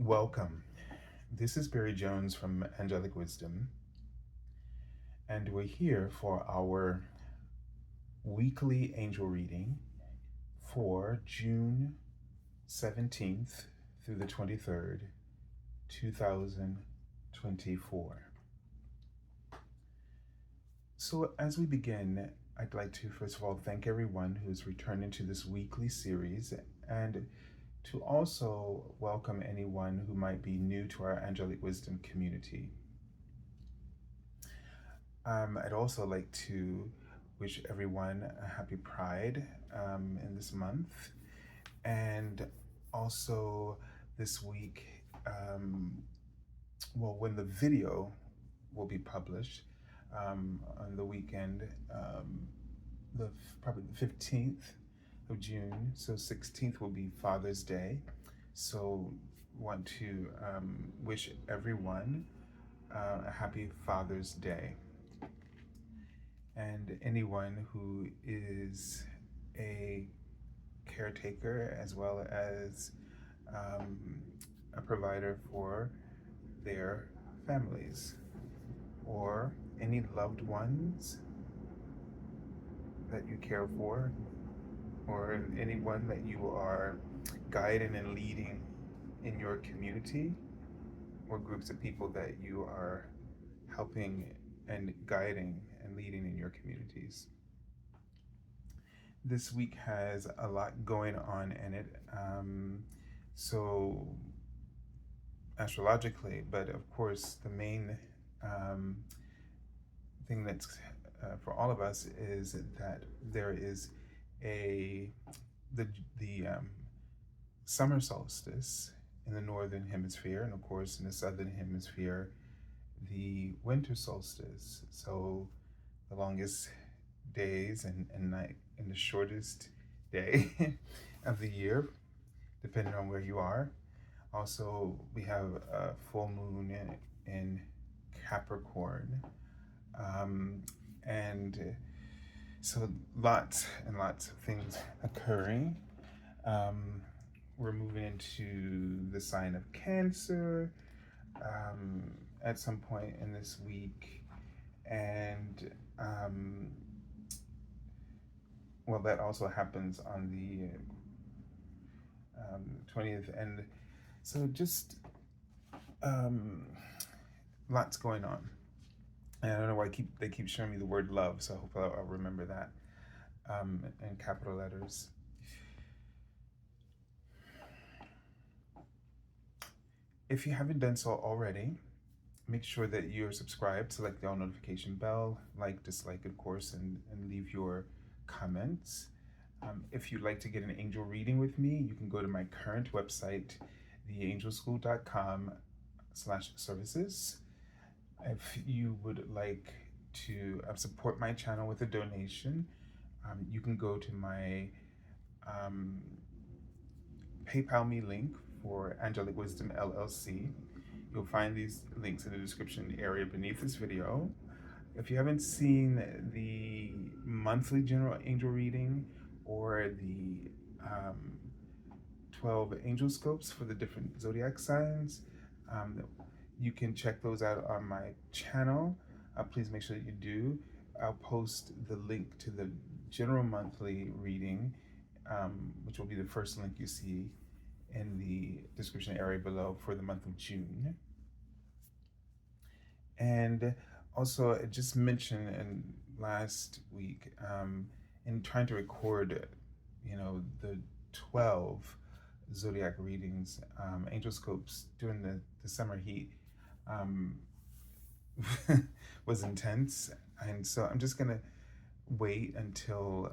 Welcome. This is Barry Jones from Angelic Wisdom, and we're here for our weekly angel reading for June 17th through the 23rd, 2024. So, as we begin, I'd like to first of all thank everyone who's returned into this weekly series and to also welcome anyone who might be new to our Angelic Wisdom community. I'd also like to wish everyone a happy Pride in this month. And also this week, when the video will be published on the weekend, probably the 15th of June, so 16th will be Father's Day. So want to wish everyone a happy Father's Day. And anyone who is a caretaker as well as a provider for their families or any loved ones that you care for, or anyone that you are guiding and leading in your community, or groups of people that you are helping and guiding and leading in your communities. This week has a lot going on in it. So astrologically, but of course the main thing that's for all of us is that there is the summer solstice in the northern hemisphere, and of course in the southern hemisphere the winter solstice. So the longest days and night and the shortest day of the year, depending on where you are. Also, we have a full moon in Capricorn. And so lots and lots of things occurring. We're moving into the sign of Cancer at some point in this week. And that also happens on the 20th. And so just lots going on. And I don't know why they keep showing me the word love, so hopefully I'll remember that in capital letters. If you haven't done so already, make sure that you're subscribed, select the all notification bell, like, dislike, of course, and leave your comments. If you'd like to get an angel reading with me, you can go to my current website, theangelschool.com/services. If you would like to support my channel with a donation, you can go to my PayPal me link for Angelic Wisdom LLC. You'll find these links in the description area beneath this video. If you haven't seen the monthly general angel reading or the 12 angel scopes for the different zodiac signs, you can check those out on my channel. Please make sure that you do. I'll post the link to the general monthly reading, which will be the first link you see in the description area below for the month of June. And also, I just mentioned in last week, in trying to record, the 12 zodiac readings, angel scopes during the summer heat, was intense. And so I'm just gonna wait until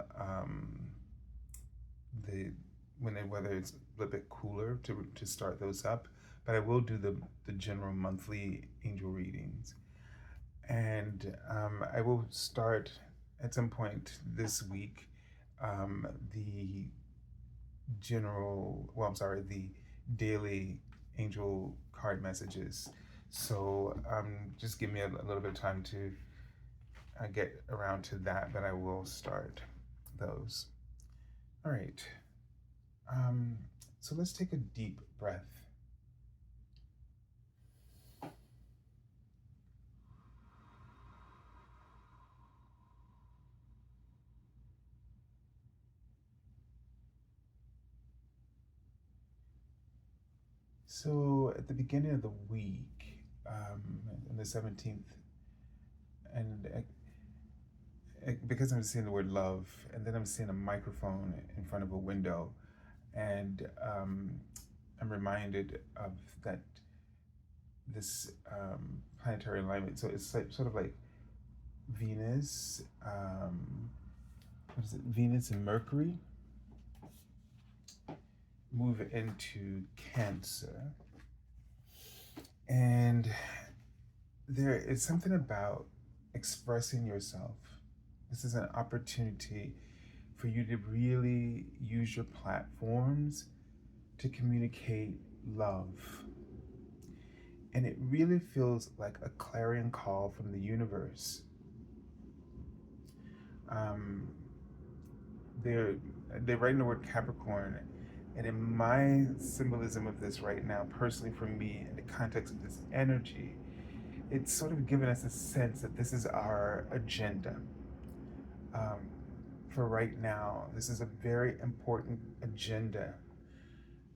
when the weather is a little bit cooler to start those up. But I will do the general monthly angel readings. And I will start at some point this week the the daily angel card messages. So just give me a little bit of time to get around to that, but I will start those. All right. So let's take a deep breath So at the beginning of the week, on the 17th, and because I'm seeing the word love, and then I'm seeing a microphone in front of a window, and I'm reminded of that this planetary alignment. So it's like sort of like Venus, what is it? Venus and Mercury move into Cancer, and there is something about expressing yourself. This is an opportunity for you to really use your platforms to communicate love. And it really feels like a clarion call from the universe. Um, they're writing the word Capricorn, and in my symbolism of this right now, personally for me, in the context of this energy, it's sort of given us a sense that this is our agenda. Um, for right now, this is a very important agenda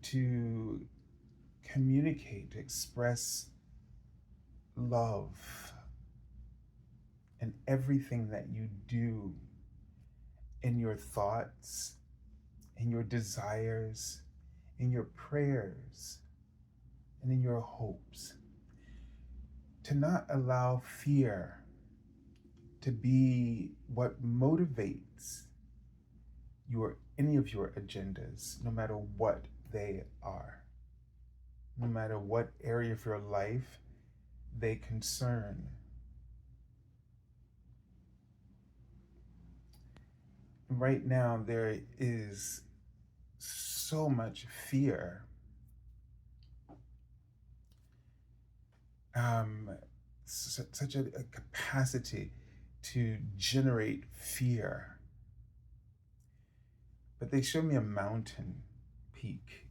to communicate, to express love in everything that you do, in your thoughts, in your desires, in your prayers, and in your hopes. To not allow fear to be what motivates any of your agendas, no matter what they are, no matter what area of your life they concern. Right now, there is so much fear. Such a capacity to generate fear. But they show me a mountain peak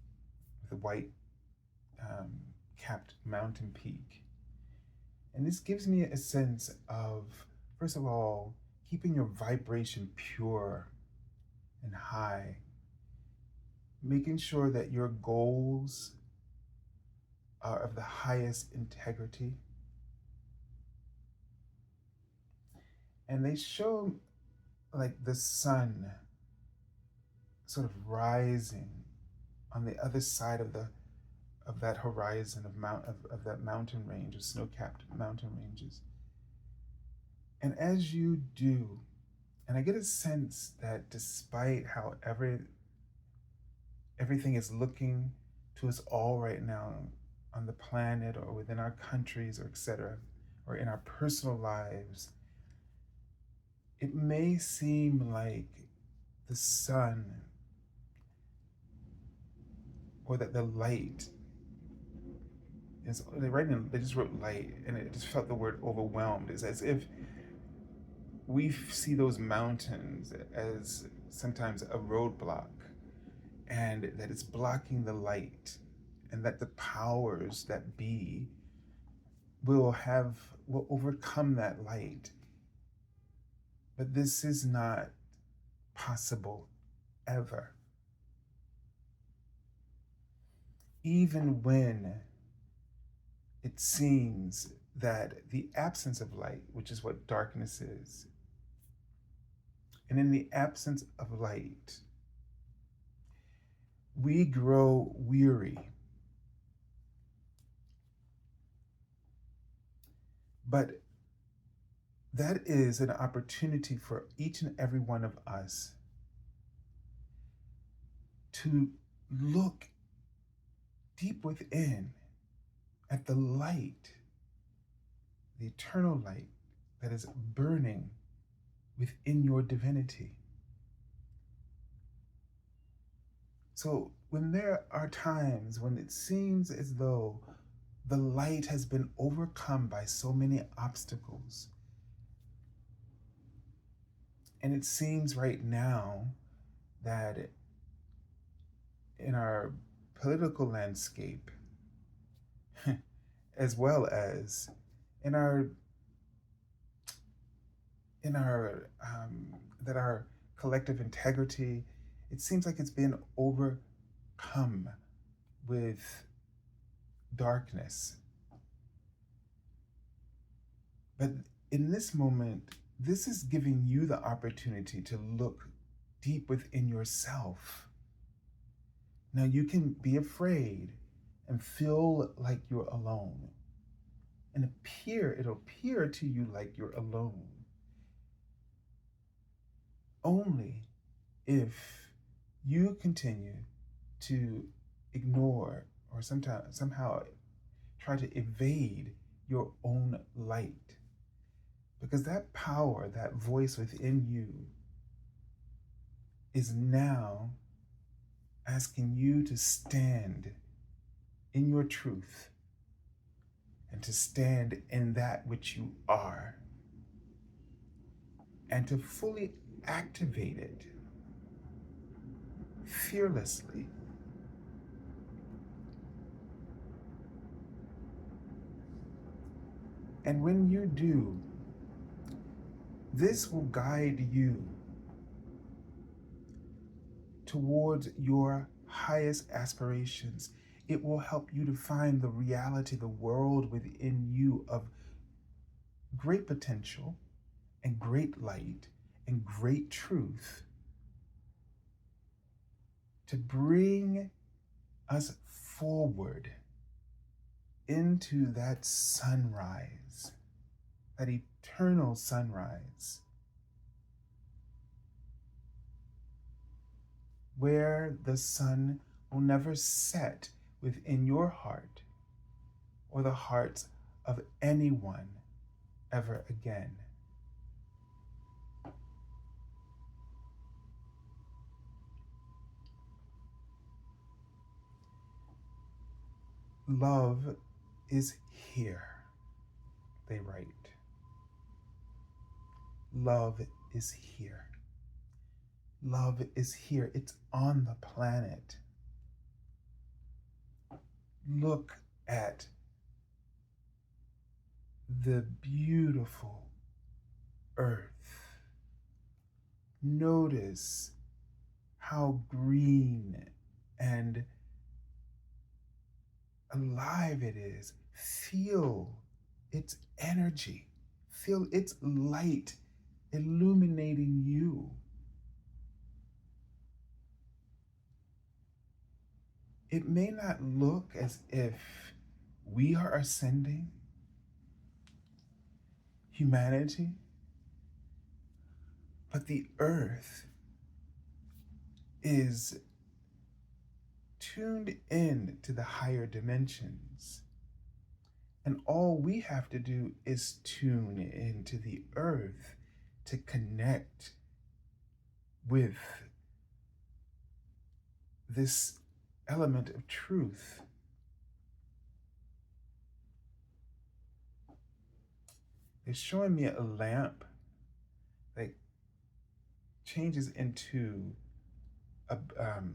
with a white capped mountain peak. And this gives me a sense of, first of all, keeping your vibration pure and high, making sure that your goals are of the highest integrity. And they show like the sun sort of rising on the other side of that horizon of that mountain range, of snow-capped mountain ranges. And as you do, and I get a sense that despite how everything is looking to us all right now on the planet or within our countries or etc., or in our personal lives, it may seem like the sun or that the light is, they just wrote light, and it just felt the word overwhelmed. It's as if we see those mountains as sometimes a roadblock, and that it's blocking the light, and that the powers that be will overcome that light. But this is not possible ever. Even when it seems that the absence of light, which is what darkness is, and in the absence of light, we grow weary. But that is an opportunity for each and every one of us to look deep within at the light, the eternal light that is burning within your divinity. So when there are times when it seems as though the light has been overcome by so many obstacles, and it seems right now that in our political landscape, as well as in our that our collective integrity, it seems like it's been overcome with darkness. But in this moment, this is giving you the opportunity to look deep within yourself. Now you can be afraid and feel like you're alone. And it'll appear to you like you're alone. Only if you continue to ignore or somehow try to evade your own light. Because that power, that voice within you, is now asking you to stand in your truth and to stand in that which you are and to fully activate it fearlessly. And when you do, this will guide you towards your highest aspirations. It will help you to find the reality, the world within you of great potential and great light and great truth to bring us forward into that sunrise, that eternal sunrise, where the sun will never set within your heart or the hearts of anyone ever again. Love is here, they write. Love is here. Love is here. It's on the planet. Look at the beautiful earth. Notice how green and alive it is. Feel its energy. Feel its light illuminating you. It may not look as if we are ascending humanity, but the earth is tuned in to the higher dimensions. And all we have to do is tune into the earth to connect with this element of truth. It's showing me a lamp that changes into a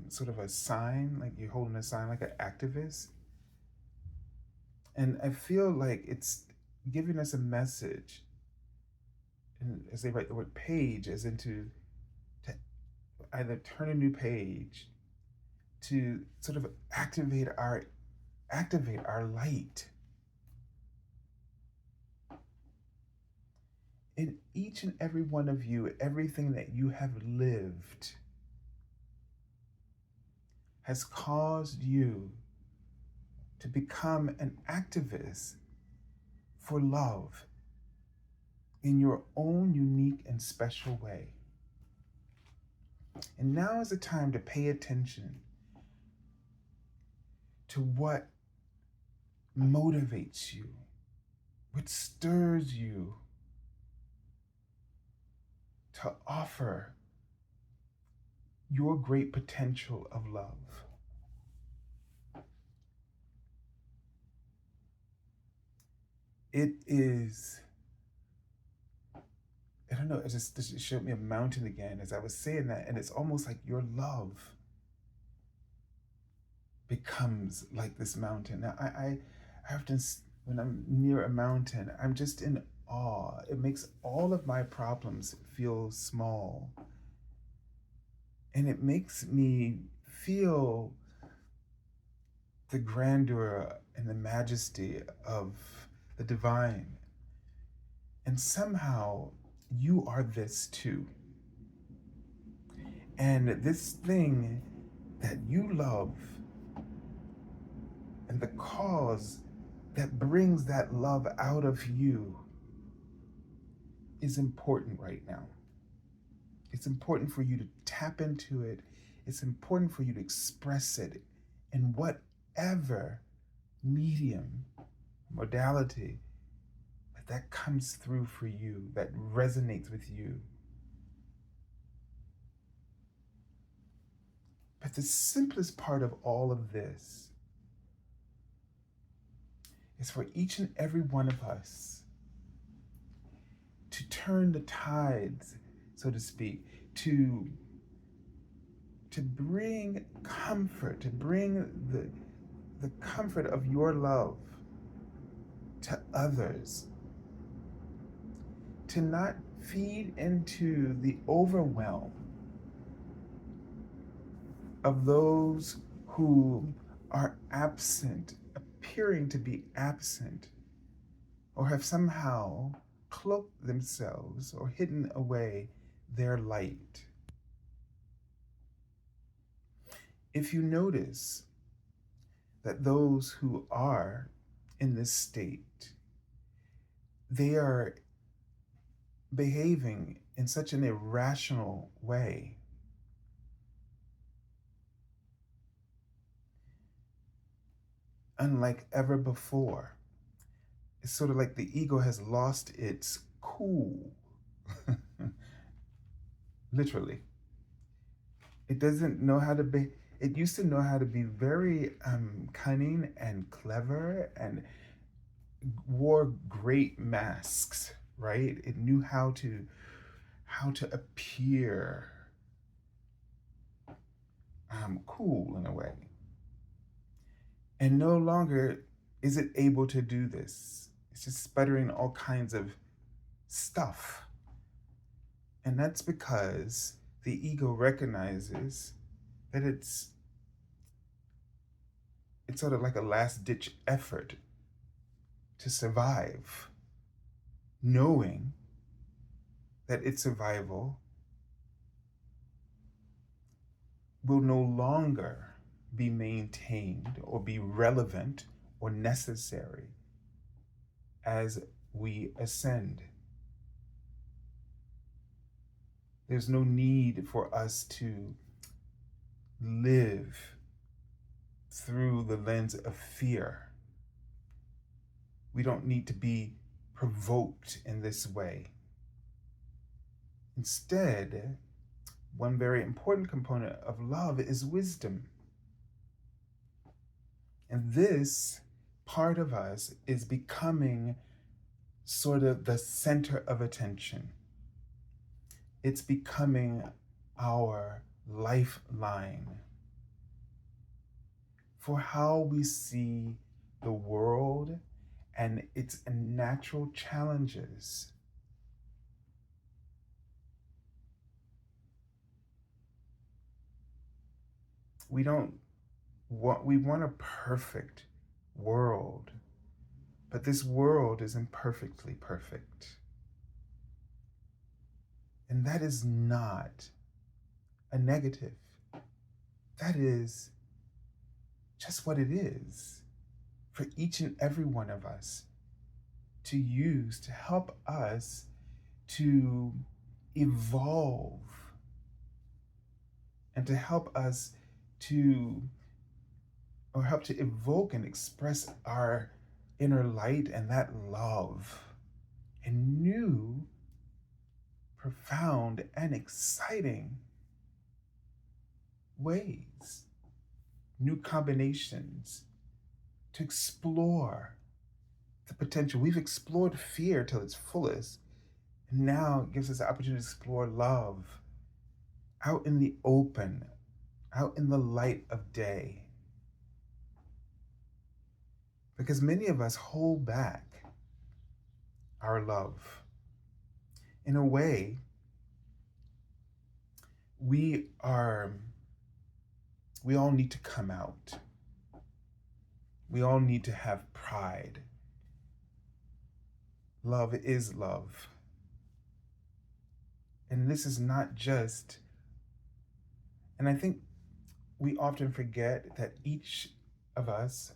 sort of a sign, like you're holding a sign like an activist. And I feel like it's giving us a message, and as they write the word page, as into to either turn a new page, to sort of activate our light. In each and every one of you, everything that you have lived has caused you to become an activist for love in your own unique and special way. And now is the time to pay attention to what motivates you, what stirs you to offer your great potential of love. It is, I don't know, it just showed me a mountain again as I was saying that, and it's almost like your love becomes like this mountain. Now, I often, when I'm near a mountain, I'm just in awe. It makes all of my problems feel small. And it makes me feel the grandeur and the majesty of the divine. And somehow you are this too. And this thing that you love and the cause that brings that love out of you is important right now. It's important for you to tap into it. It's important for you to express it in whatever medium, modality that comes through for you, that resonates with you. But the simplest part of all of this is for each and every one of us to turn the tides, so to speak, to bring comfort, to bring the comfort of your love to others, to not feed into the overwhelm of those who are absent, appearing to be absent, or have somehow cloaked themselves or hidden away their light. If you notice that those who are in this state, they are behaving in such an irrational way, unlike ever before. It's sort of like the ego has lost its cool. Literally. It doesn't know how to be. It used to know how to be very cunning and clever and wore great masks, right? It knew how to appear cool in a way. And no longer is it able to do this. It's just sputtering all kinds of stuff. And that's because the ego recognizes that it's sort of like a last-ditch effort to survive, knowing that its survival will no longer be maintained or be relevant or necessary as we ascend. There's no need for us to live through the lens of fear. We don't need to be provoked in this way. Instead, one very important component of love is wisdom. And this part of us is becoming sort of the center of attention. It's becoming our lifeline for how we see the world and its natural challenges. We want a perfect world, but this world is imperfectly perfect. And that is not a negative. That is just what it is for each and every one of us to use to help us to evolve and to help us to, or help to evoke and express our inner light and that love in new, profound, and exciting ways, new combinations, to explore the potential. We've explored fear till its fullest, and now it gives us the opportunity to explore love out in the open, out in the light of day. Because many of us hold back our love. In a way, we all need to come out. We all need to have pride. Love is love. And this is not just, and I think we often forget that each of us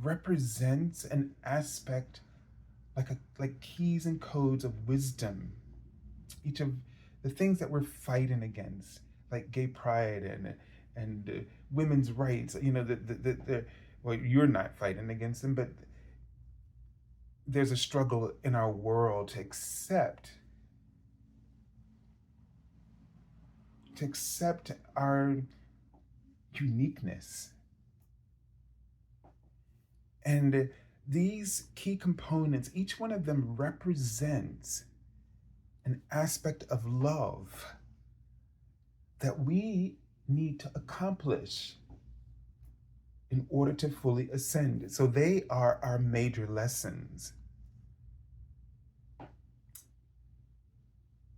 represents an aspect, like keys and codes of wisdom. Each of the things that we're fighting against, like gay pride and women's rights. Well, you're not fighting against them, but there's a struggle in our world to accept our uniqueness. And these key components, each one of them represents an aspect of love that we need to accomplish in order to fully ascend. So they are our major lessons.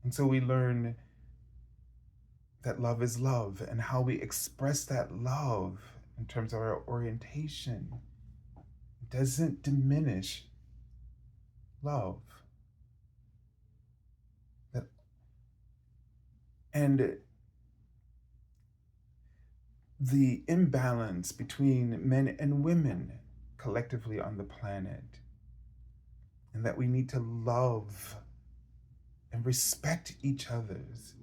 And so we learn that love is love, and how we express that love in terms of our orientation doesn't diminish love. And the imbalance between men and women collectively on the planet, and that we need to love and respect each other's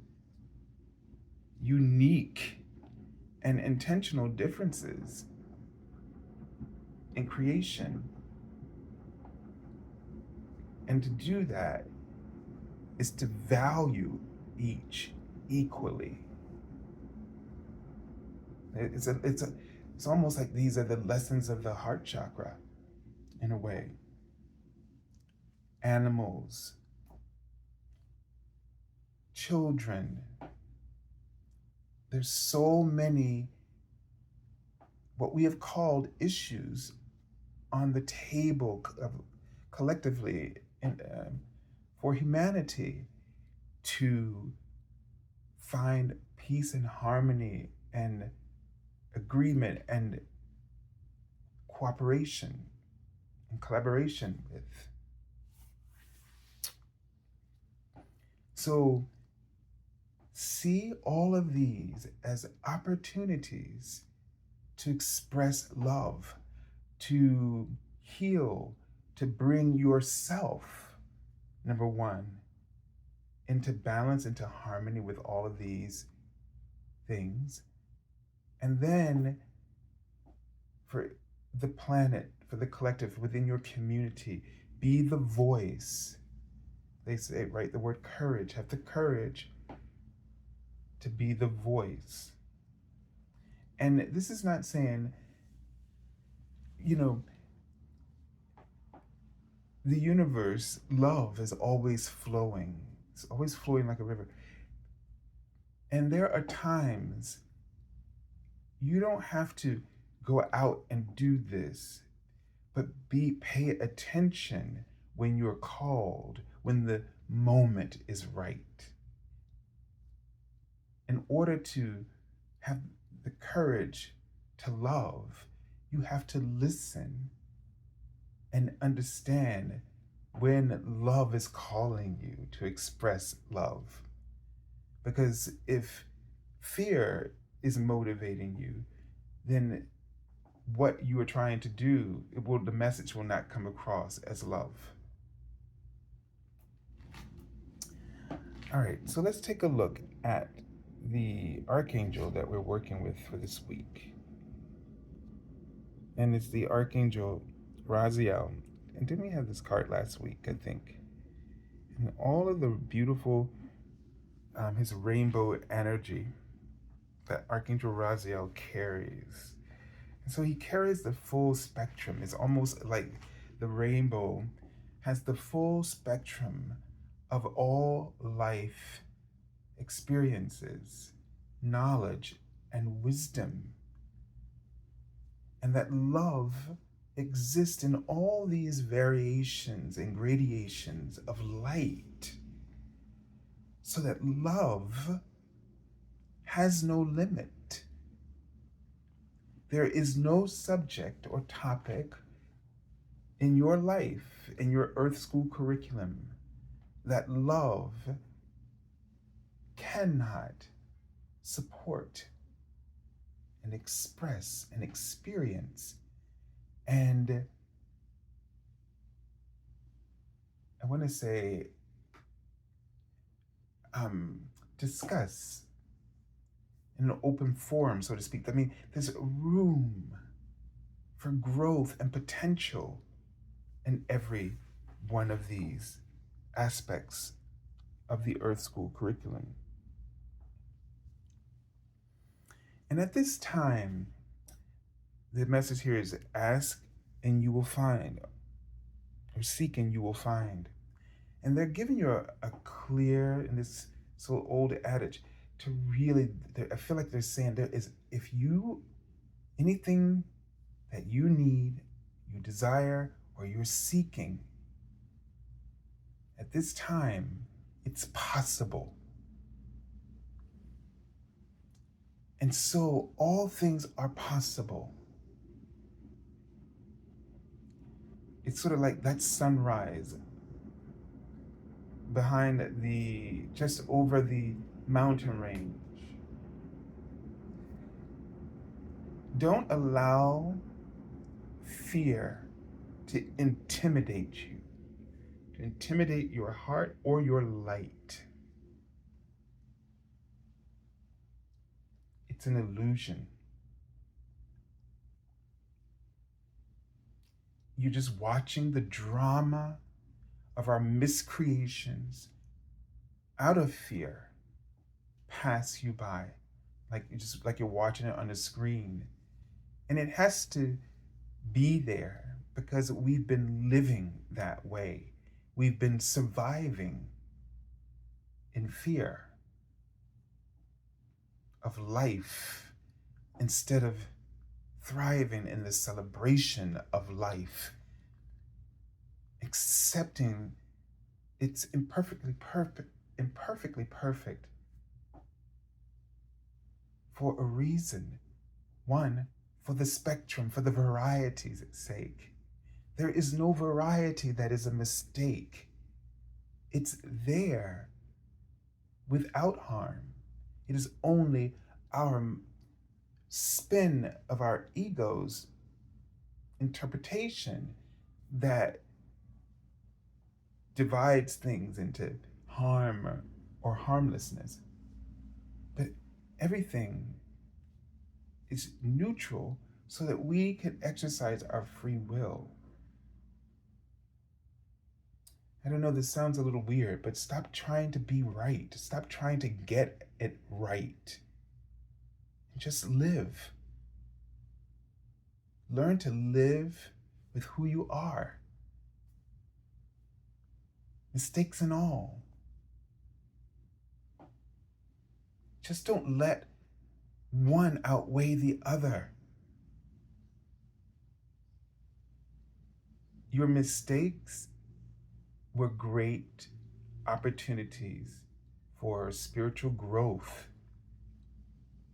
unique and intentional differences in creation. And to do that is to value each equally. It's almost like these are the lessons of the heart chakra, in a way. Animals, children. There's so many what we have called issues on the table collectively for humanity to find peace and harmony and agreement and cooperation and collaboration with. So see all of these as opportunities to express love, to heal, to bring yourself, number one, into balance, into harmony with all of these things. And then for the planet, for the collective, within your community, be the voice. They say, right, the word courage, have the courage to be the voice. And this is not saying, the universe, love is always flowing. It's always flowing like a river. And there are times you don't have to go out and do this, but pay attention when you're called, when the moment is right. In order to have the courage to love, you have to listen and understand when love is calling you to express love. Because if fear is motivating you, then what you are trying to do, the message will not come across as love. All right, so let's take a look at the archangel that we're working with for this week. And it's the Archangel Raziel. And didn't we have this card last week, I think? And all of the beautiful, his rainbow energy that Archangel Raziel carries. And so he carries the full spectrum. It's almost like the rainbow has the full spectrum of all life experiences, knowledge, and wisdom. And that love exists in all these variations and gradations of light. So that love has no limit. there is no subject or topic in your life, in your Earth School curriculum, that love cannot support and express and experience. And I want to say, discuss in an open forum, so to speak. I mean, there's room for growth and potential in every one of these aspects of the Earth School curriculum. And at this time, the message here is ask and you will find, or seek and you will find. And they're giving you a clear, and this so old adage, to really, I feel like they're saying there is, if you, anything that you need, you desire, or you're seeking, at this time, it's possible. And so all things are possible. It's sort of like that sunrise behind just over the mountain range. Don't allow fear to intimidate you, to intimidate your heart or your light. It's an illusion. You're just watching the drama of our miscreations out of fear pass you by, like you're watching it on a screen. And it has to be there because we've been living that way. We've been surviving in fear of life instead of thriving in the celebration of life, accepting it's imperfectly perfect for a reason. One, for the spectrum, for the variety's sake. There is no variety that is a mistake. It's there without harm. It is only our spin of our ego's interpretation that divides things into harm or harmlessness. But everything is neutral so that we can exercise our free will. I don't know, this sounds a little weird, but stop trying to be right. Stop trying to get it right. And just live. Learn to live with who you are. Mistakes and all. Just don't let one outweigh the other. Your mistakes were great opportunities for spiritual growth.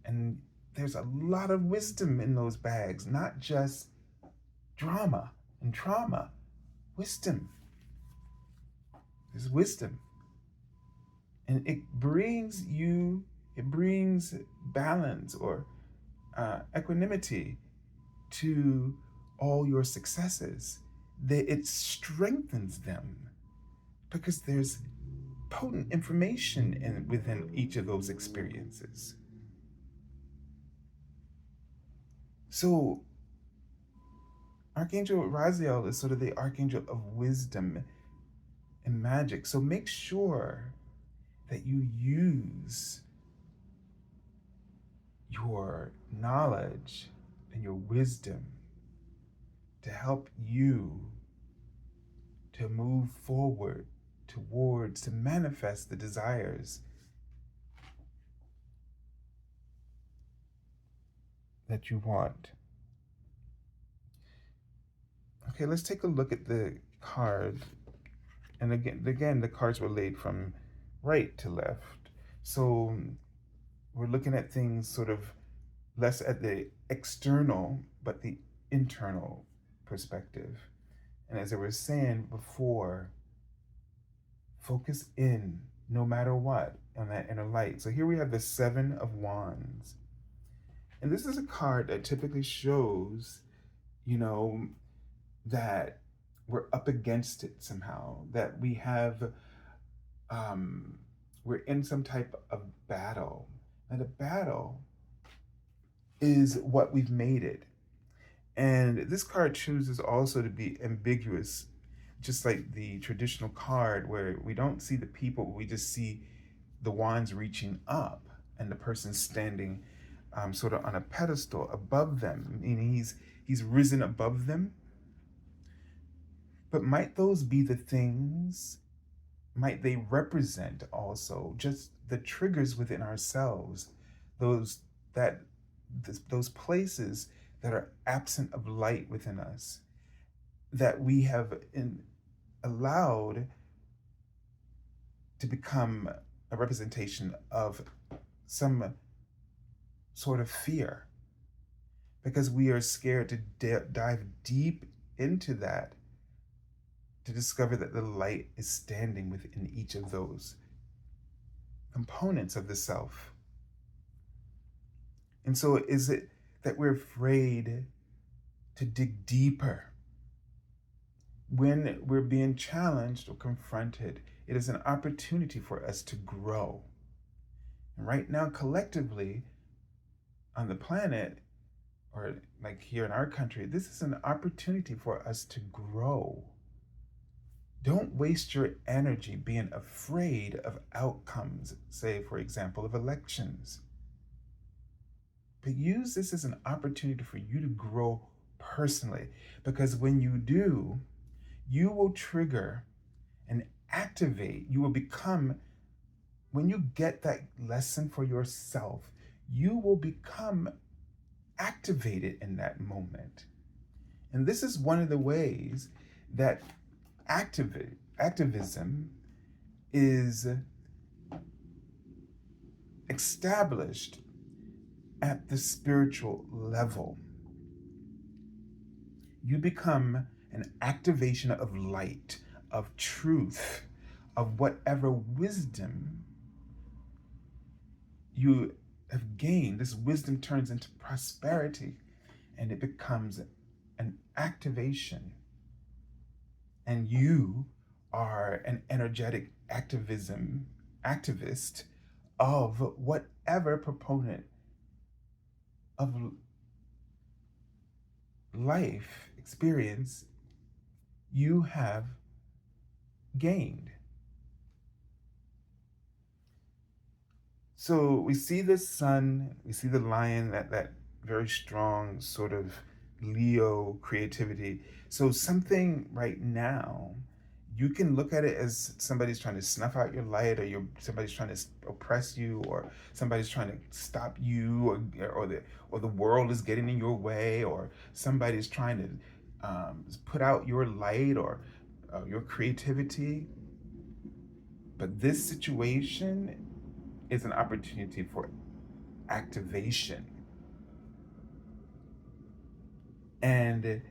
And there's a lot of wisdom in those bags, not just drama and trauma. Wisdom. There's wisdom. And it brings balance or equanimity to all your successes. It strengthens them because there's potent information within each of those experiences. So Archangel Raziel is sort of the archangel of wisdom and magic. So make sure that you use your knowledge and your wisdom to help you to move forward to manifest the desires that you want. Okay, let's take a look at the card. And again, the cards were laid from right to left. So we're looking at things sort of less at the external, but the internal perspective. And as I was saying before, focus in no matter what on that inner light. So here we have the Seven of Wands. And this is a card that typically shows, you know, that we're up against it somehow, that we have, we're in some type of battle. And the battle is what we've made it. And this card chooses also to be ambiguous, just like the traditional card where we don't see the people, we just see the wands reaching up and the person standing sort of on a pedestal above them, meaning he's risen above them. But might those be the things, might they represent also just the triggers within ourselves, those that those places that are absent of light within us, that we have allowed to become a representation of some sort of fear, because we are scared to dive deep into that to discover that the light is standing within each of those components of the self. And so is it that we're afraid to dig deeper? When we're being challenged or confronted, it is an opportunity for us to grow. And right now, collectively, on the planet, or like here in our country, this is an opportunity for us to grow. Don't waste your energy being afraid of outcomes, say, for example, of elections. But use this as an opportunity for you to grow personally, because when you do, you will trigger and activate, you will become, when you get that lesson for yourself, you will become activated in that moment. And this is one of the ways that activism is established at the spiritual level. You become an activation of light, of truth, of whatever wisdom you have gained. This wisdom turns into prosperity and it becomes an activation. And you are an energetic activist of whatever proponent of life experience you have gained. So we see the sun, we see the lion, that very strong sort of Leo creativity. So something right now, you can look at it as somebody's trying to snuff out your light, or somebody's trying to oppress you, or somebody's trying to stop you, or the world is getting in your way, or somebody's trying to put out your light or your creativity. But this situation is an opportunity for activation. And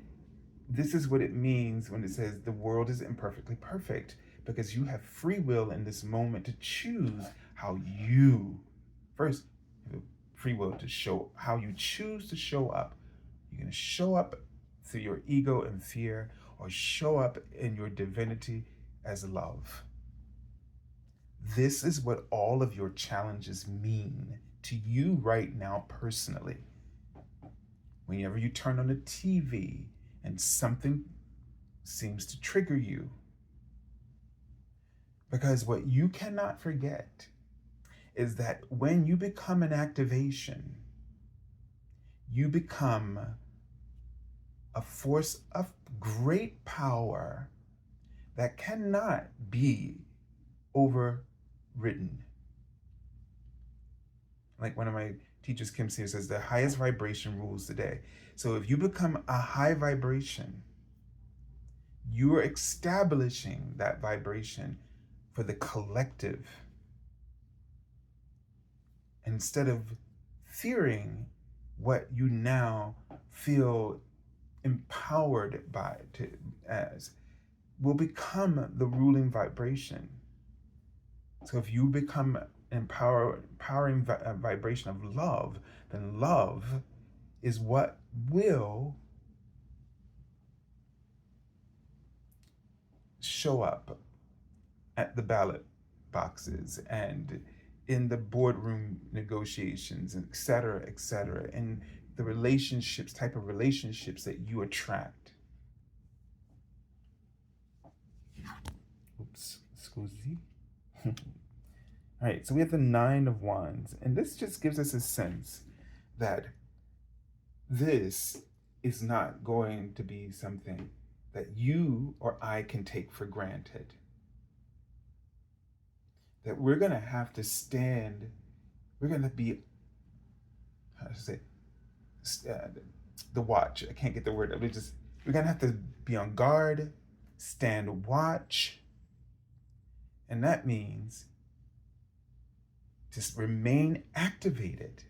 this is what it means when it says the world is imperfectly perfect, because you have free will in this moment to choose how you, first, free will to show how you choose to show up. You're going to show up through your ego and fear, or show up in your divinity as love. This is what all of your challenges mean to you right now personally. Whenever you turn on the TV and something seems to trigger you, because what you cannot forget is that when you become an activation, you become a force of great power that cannot be overridden. Like one of my teachers, Kim Sears, says, the highest vibration rules the day. So if you become a high vibration, you are establishing that vibration for the collective. Instead of fearing what you now feel empowered as will become the ruling vibration. So if you become empowering vibration of love, then love is what will show up at the ballot boxes and in the boardroom negotiations, et cetera, and the relationships, type of relationships that you attract. Oops, scusi. All right, so we have the Nine of Wands, and this just gives us a sense that this is not going to be something that you or I can take for granted. That we're going to have to stand, we're going to be, how to say, the watch. I can't get the word. We're going to have to be on guard, stand watch. And that means just remain activated.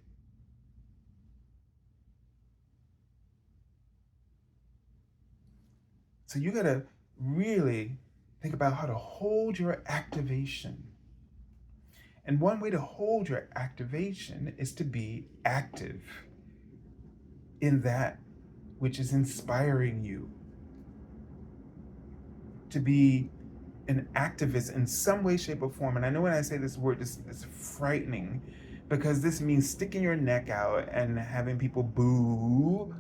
So you got to really think about how to hold your activation. And one way to hold your activation is to be active in that which is inspiring you. To be an activist in some way, shape, or form. And I know when I say this word, it's frightening, because this means sticking your neck out and having people boo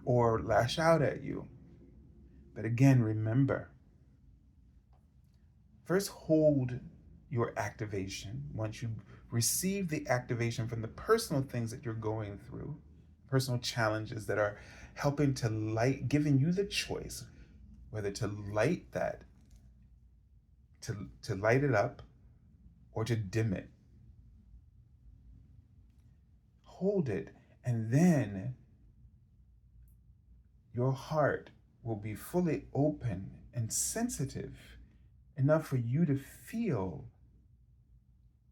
or lash out at you. But again, remember, first hold your activation. Once you receive the activation from the personal things that you're going through, personal challenges that are helping to light, giving you the choice whether to light that, to light it up, or to dim it. Hold it, and then your heart will be fully open and sensitive enough for you to feel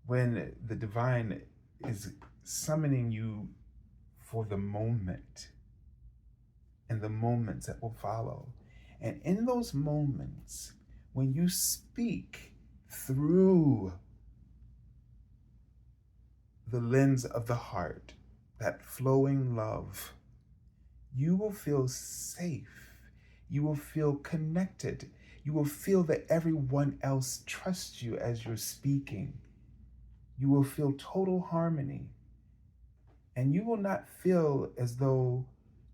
when the divine is summoning you for the moment and the moments that will follow. And in those moments, when you speak through the lens of the heart, that flowing love, you will feel safe. You will feel connected. You will feel that everyone else trusts you as you're speaking. You will feel total harmony. And you will not feel as though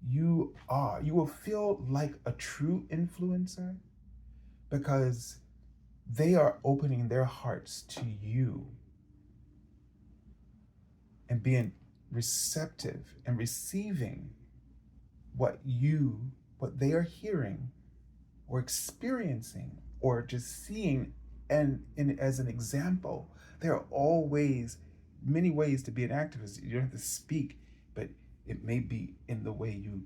you will feel like a true influencer, because they are opening their hearts to you and being receptive and receiving what they are hearing or experiencing or just seeing, and as an example. There are many ways to be an activist. You don't have to speak, but it may be in the way you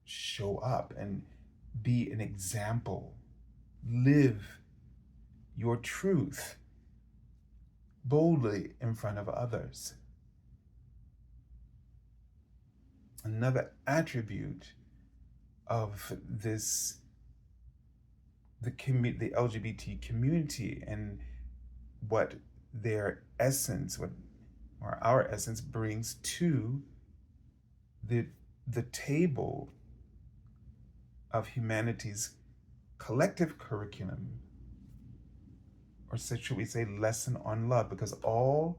show up and be an example. Live your truth boldly in front of others. Another attribute of this, the LGBT community, and what their essence, or our essence, brings to the table of humanity's collective curriculum, or should we say lesson on love, because all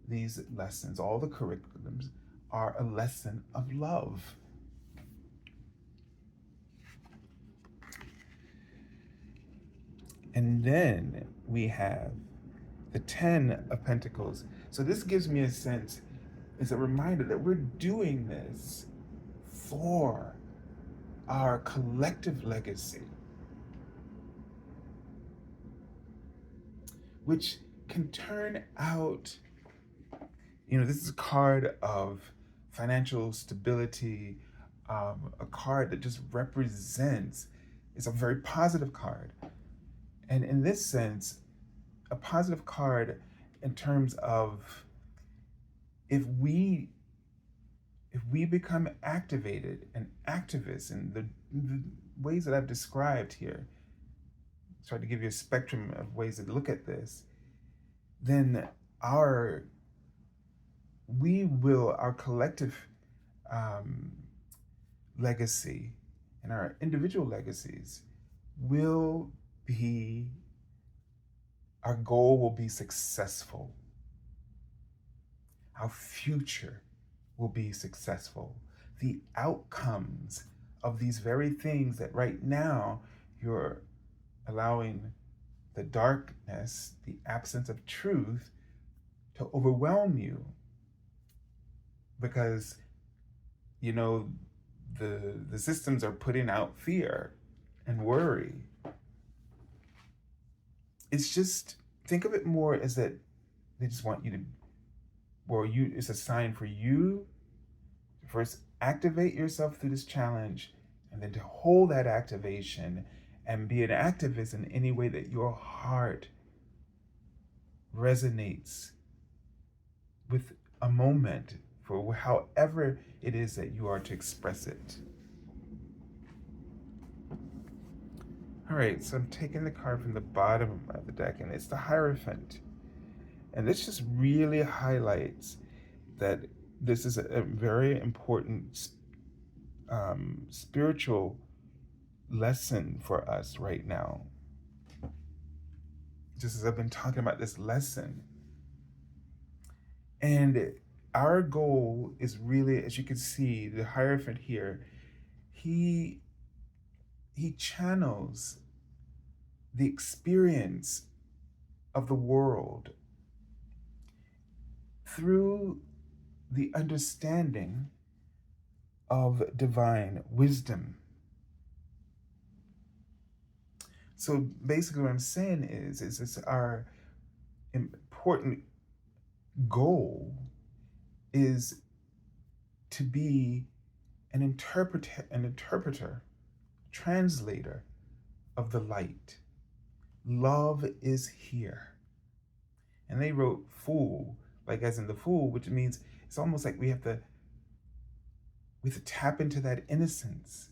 these lessons, all the curriculums, are a lesson of love. And then we have the 10 of Pentacles. So this gives me a sense, it's a reminder that we're doing this for our collective legacy, which can turn out, this is a card of financial stability, a card that just represents, it's a very positive card. And in this sense, a positive card in terms of if we become activated and activists in the ways that I've described here, try to give you a spectrum of ways to look at this, then our collective legacy and our individual legacies will be, our goal will be successful. Our future will be successful. The outcomes of these very things that right now you're allowing the darkness, the absence of truth, to overwhelm you, because the systems are putting out fear and worry. It's just, think of it more as that they just want you to, it's a sign for you to first activate yourself through this challenge, and then to hold that activation and be an activist in any way that your heart resonates with a moment, for however it is that you are to express it. All right, so I'm taking the card from the bottom of the deck, and it's the Hierophant. And this just really highlights that this is a very important spiritual lesson for us right now. Just as I've been talking about this lesson. And our goal is really, as you can see, the Hierophant here, he channels the experience of the world through the understanding of divine wisdom. So basically what I'm saying is it's our important goal is to be an interpreter, translator of the light. Love is here. And they wrote fool, like as in the fool, which means it's almost like we have to tap into that innocence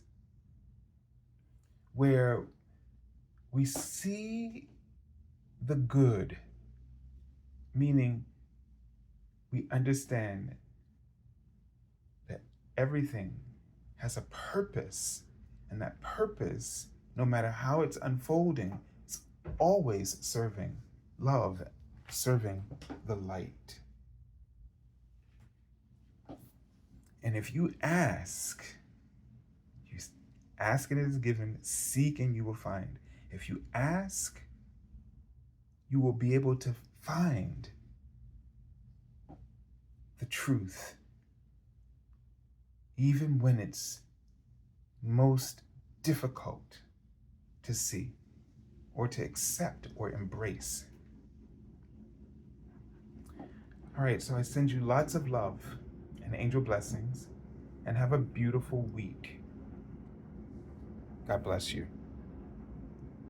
where we see the good, meaning we understand that everything has a purpose, and that purpose, no matter how it's unfolding, is always serving love, serving the light. And if you ask and it is given, seek and you will find. If you ask, you will be able to find the truth, even when it's most difficult to see or to accept or embrace. All right, so I send you lots of love and angel blessings, and have a beautiful week. God bless you.